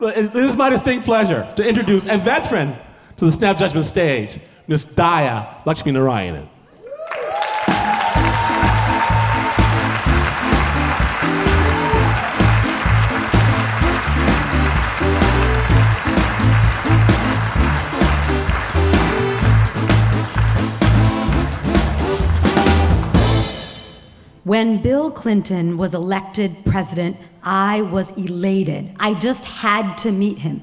It is my distinct pleasure to introduce a veteran to the Snap Judgment stage, Miss Dhaya Lakshminarayanan. When Bill Clinton was elected president, I was elated. I just had to meet him.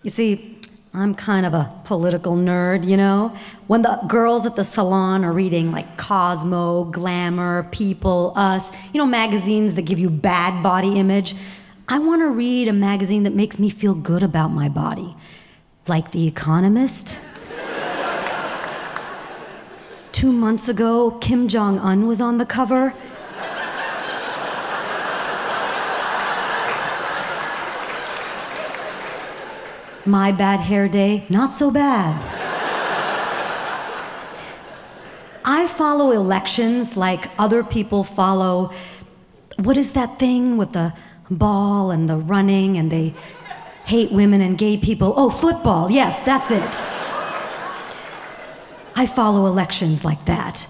You see, I'm kind of a political nerd, you know? When the girls at the salon are reading like Cosmo, Glamour, People, Us, you know, magazines that give you bad body image, I want to read a magazine that makes me feel good about my body. Like The Economist. 2 months ago, Kim Jong-un was on the cover. My Bad Hair Day, not so bad. I follow elections like other people follow, what is that thing with the ball and the running and they hate women and gay people? Oh, football, yes, that's it. I follow elections like that.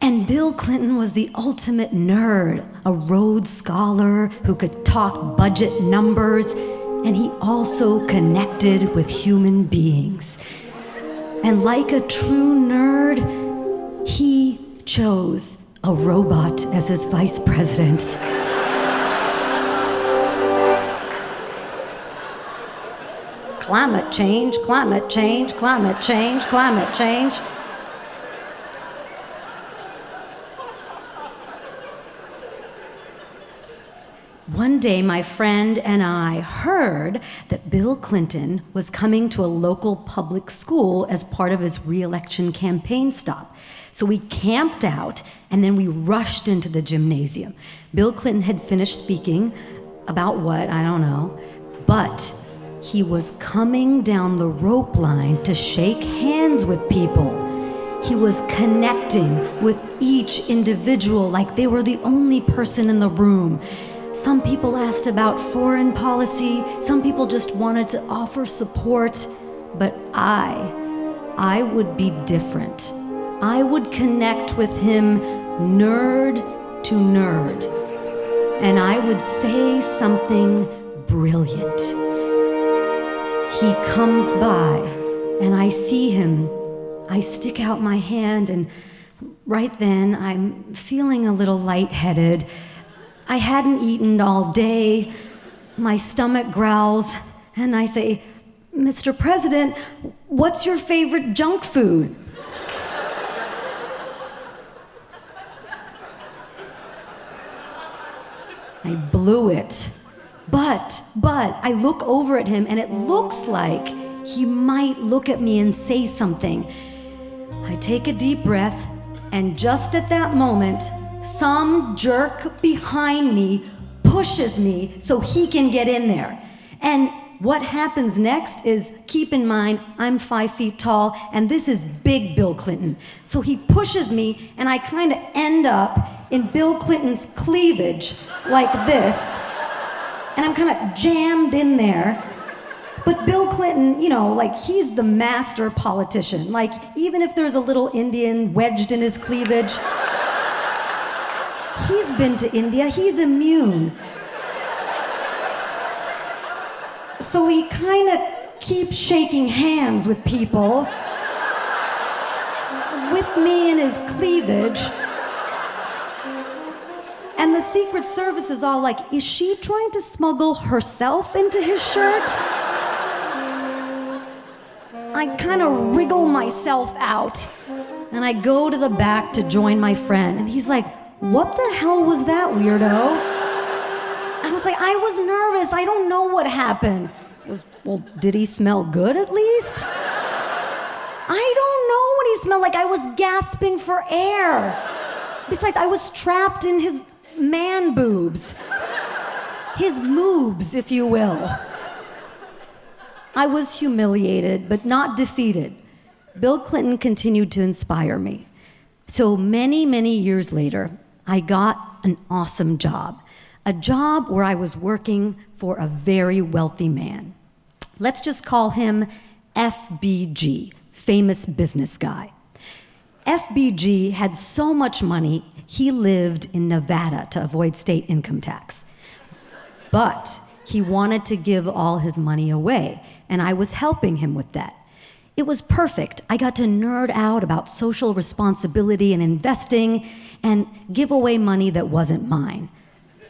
And Bill Clinton was the ultimate nerd, a Rhodes Scholar who could talk budget numbers, and he also connected with human beings. And like a true nerd, he chose a robot as his vice president. Climate change, climate change, climate change, climate change. One day, my friend and I heard that Bill Clinton was coming to a local public school as part of his re-election campaign stop. So we camped out, and then we rushed into the gymnasium. Bill Clinton had finished speaking about what, I don't know, but he was coming down the rope line to shake hands with people. He was connecting with each individual like they were the only person in the room. Some people asked about foreign policy. Some people just wanted to offer support. But I would be different. I would connect with him nerd to nerd. And I would say something brilliant. He comes by and I see him. I stick out my hand and right then I'm feeling a little lightheaded. I hadn't eaten all day. My stomach growls, and I say, Mr. President, what's your favorite junk food? I blew it. But I look over at him, and it looks like he might look at me and say something. I take a deep breath, and just at that moment, some jerk behind me pushes me so he can get in there. And what happens next is, keep in mind, I'm 5 feet tall, and this is big Bill Clinton. So he pushes me, and I kind of end up in Bill Clinton's cleavage like this. And I'm kind of jammed in there. But Bill Clinton, you know, like he's the master politician. Like even if there's a little Indian wedged in his cleavage, he's been to India, he's immune. So he kind of keeps shaking hands with people, with me in his cleavage. And the Secret Service is all like, is she trying to smuggle herself into his shirt? I kind of wriggle myself out, and I go to the back to join my friend, and he's like, what the hell was that, weirdo? I was like, I was nervous. I don't know what happened. He goes, well, did he smell good at least? I don't know what he smelled like. I was gasping for air. Besides, I was trapped in his man boobs. His moobs, if you will. I was humiliated, but not defeated. Bill Clinton continued to inspire me. So many, many years later, I got an awesome job. a job where I was working for a very wealthy man. Let's just call him FBG, famous business guy. FBG had so much money, he lived in Nevada to avoid state income tax. But he wanted to give all his money away, and I was helping him with that. It was perfect. I got to nerd out about social responsibility and investing and give away money that wasn't mine.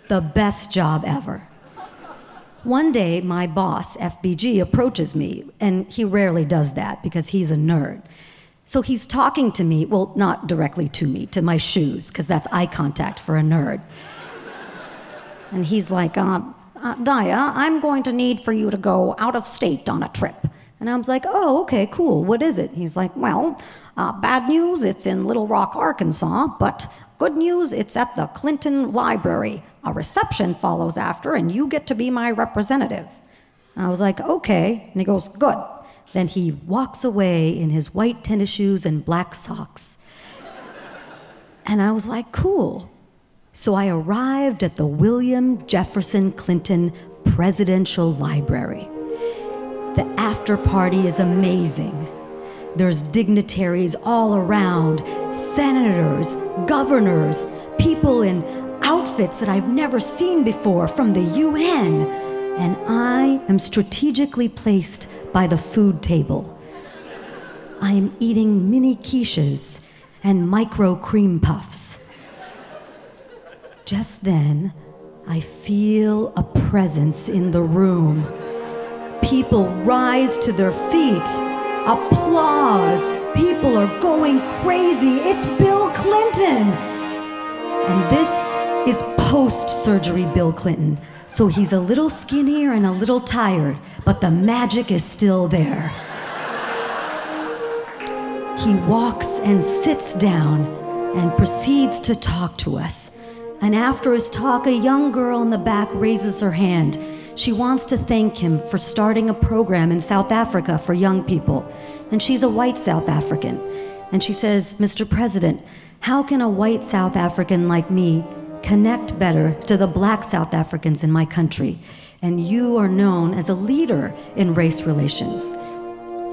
The best job ever. One day, my boss, FBG, approaches me, and he rarely does that because he's a nerd. So he's talking to me, well, not directly to me, to my shoes, because that's eye contact for a nerd. And he's like, Dhaya, I'm going to need for you to go out of state on a trip. And I was like, oh, okay, cool. What is it? He's like, well, bad news, it's in Little Rock, Arkansas, but good news, it's at the Clinton Library. A reception follows after, and you get to be my representative. I was like, okay. And he goes, good. Then he walks away in his white tennis shoes and black socks. And I was like, cool. So I arrived at the William Jefferson Clinton Presidential Library. The after party is amazing. There's dignitaries all around, senators, governors, people in outfits that I've never seen before from the UN. And I am strategically placed by the food table. I am eating mini quiches and micro cream puffs. Just then, I feel a presence in the room. People rise to their feet. Applause. People are going crazy. It's Bill Clinton. And this is post-surgery Bill Clinton. So he's a little skinnier and a little tired, but the magic is still there. He walks and sits down and proceeds to talk to us. And after his talk, a young girl in the back raises her hand. She wants to thank him for starting a program in South Africa for young people. And she's a white South African. And she says, Mr. President, how can a white South African like me connect better to the black South Africans in my country? And you are known as a leader in race relations.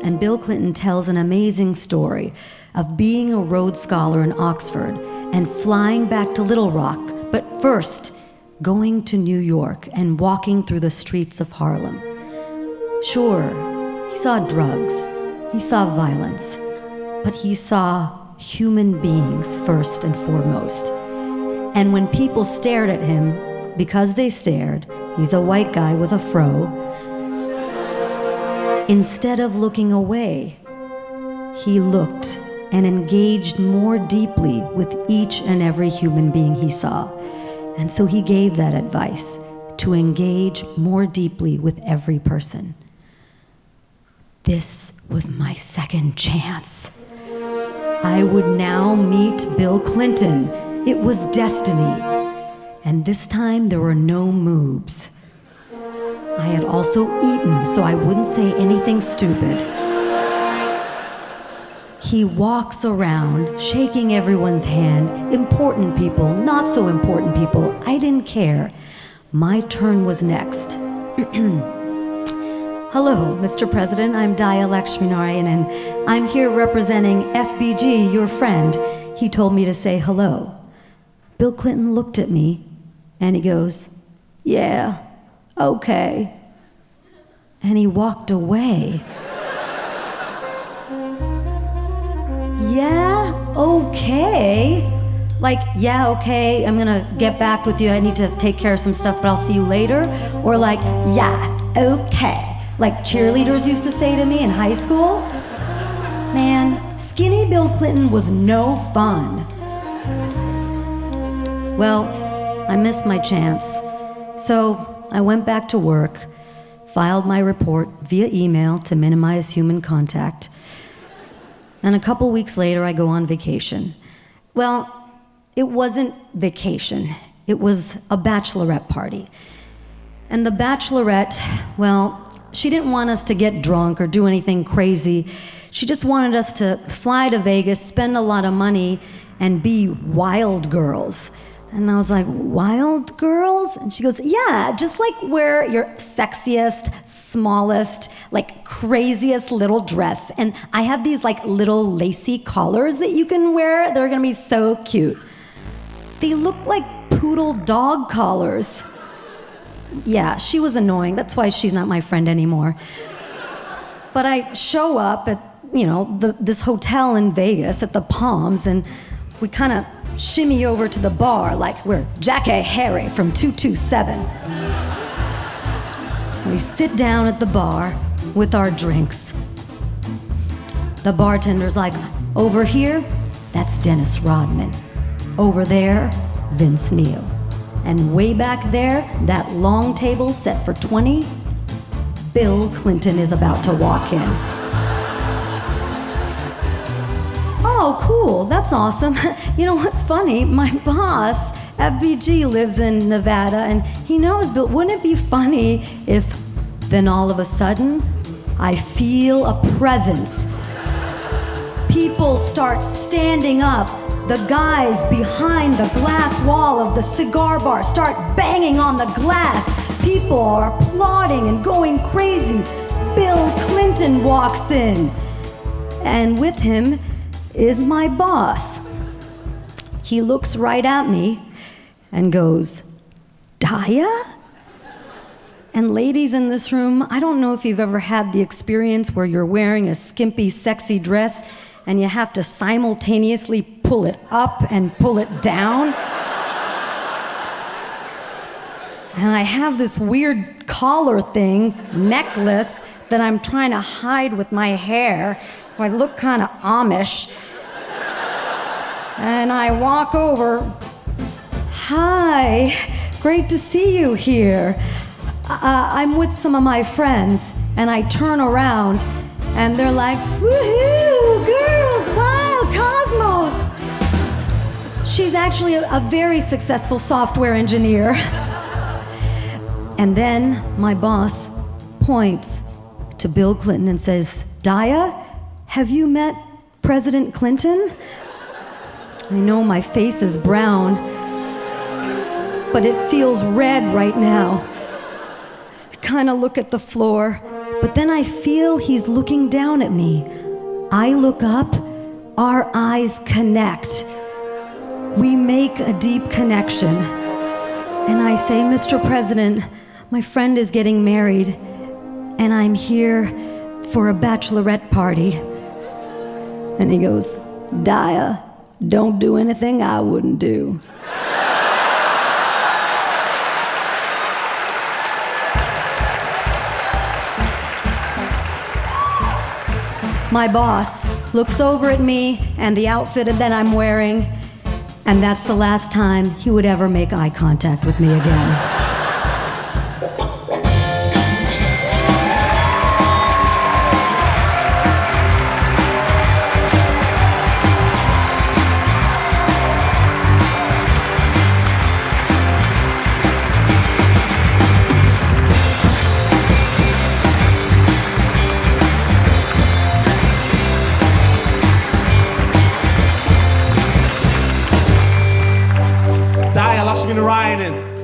And Bill Clinton tells an amazing story of being a Rhodes Scholar in Oxford and flying back to Little Rock, but first going to New York and walking through the streets of Harlem. Sure, he saw drugs, he saw violence, but he saw human beings first and foremost. And when people stared at him, because they stared, he's a white guy with a fro, instead of looking away, he looked and engaged more deeply with each and every human being he saw. And so he gave that advice, to engage more deeply with every person. This was my second chance. I would now meet Bill Clinton. It was destiny. And this time there were no moobs. I had also eaten, so I wouldn't say anything stupid. He walks around, shaking everyone's hand, important people, not so important people. I didn't care. My turn was next. Hello, Mr. President, I'm Dhaya Lakshminarayanan, and I'm here representing FBG, your friend. He told me to say hello. Bill Clinton looked at me, and he goes, yeah, okay. And he walked away. Yeah, okay. Like, yeah, okay, I'm gonna get back with you. I need to take care of some stuff, but I'll see you later. Or like, yeah, okay. Like cheerleaders used to say to me in high school. Man, skinny Bill Clinton was no fun. Well, I missed my chance. So I went back to work, filed my report via email to minimize human contact. And a couple weeks later, I go on vacation. Well, it wasn't vacation. It was a bachelorette party. And the bachelorette, well, she didn't want us to get drunk or do anything crazy. She just wanted us to fly to Vegas, spend a lot of money, and be wild girls. And I was like, wild girls? And she goes, yeah, just like wear your sexiest, smallest, like craziest little dress. And I have these like little lacy collars that you can wear. They're gonna be so cute. They look like poodle dog collars. Yeah, she was annoying. That's why she's not my friend anymore. But I show up at, this hotel in Vegas at the Palms, and we kind of shimmy over to the bar like we're Jackie Harry from 227. We sit down at the bar with our drinks. The bartender's like, over here, that's Dennis Rodman. Over there, Vince Neil. And way back there, that long table set for 20, Bill Clinton is about to walk in. Oh, cool, that's awesome. You know what's funny? My boss, FBG, lives in Nevada, and he knows Bill. Wouldn't it be funny if then all of a sudden, I feel a presence? People start standing up. The guys behind the glass wall of the cigar bar start banging on the glass. People are applauding and going crazy. Bill Clinton walks in. And with him is my boss. He looks right at me and goes, Dhaya? And ladies in this room, I don't know if you've ever had the experience where you're wearing a skimpy, sexy dress and you have to simultaneously pull it up and pull it down. And I have this weird collar thing, necklace, that I'm trying to hide with my hair, so I look kind of Amish. And I walk over, hi, great to see you here. I'm with some of my friends, and I turn around, and they're like, woohoo, girls, wow, Cosmos. She's actually a very successful software engineer. And then my boss points to Bill Clinton and says, Dhaya, have you met President Clinton? I know my face is brown, but it feels red right now. I kind of look at the floor, but then I feel he's looking down at me. I look up, our eyes connect. We make a deep connection. And I say, Mr. President, my friend is getting married, and I'm here for a bachelorette party. And he goes, Dhaya, don't do anything I wouldn't do. My boss looks over at me and the outfit that I'm wearing, and that's the last time he would ever make eye contact with me again. Dhaya Lakshminarayanan.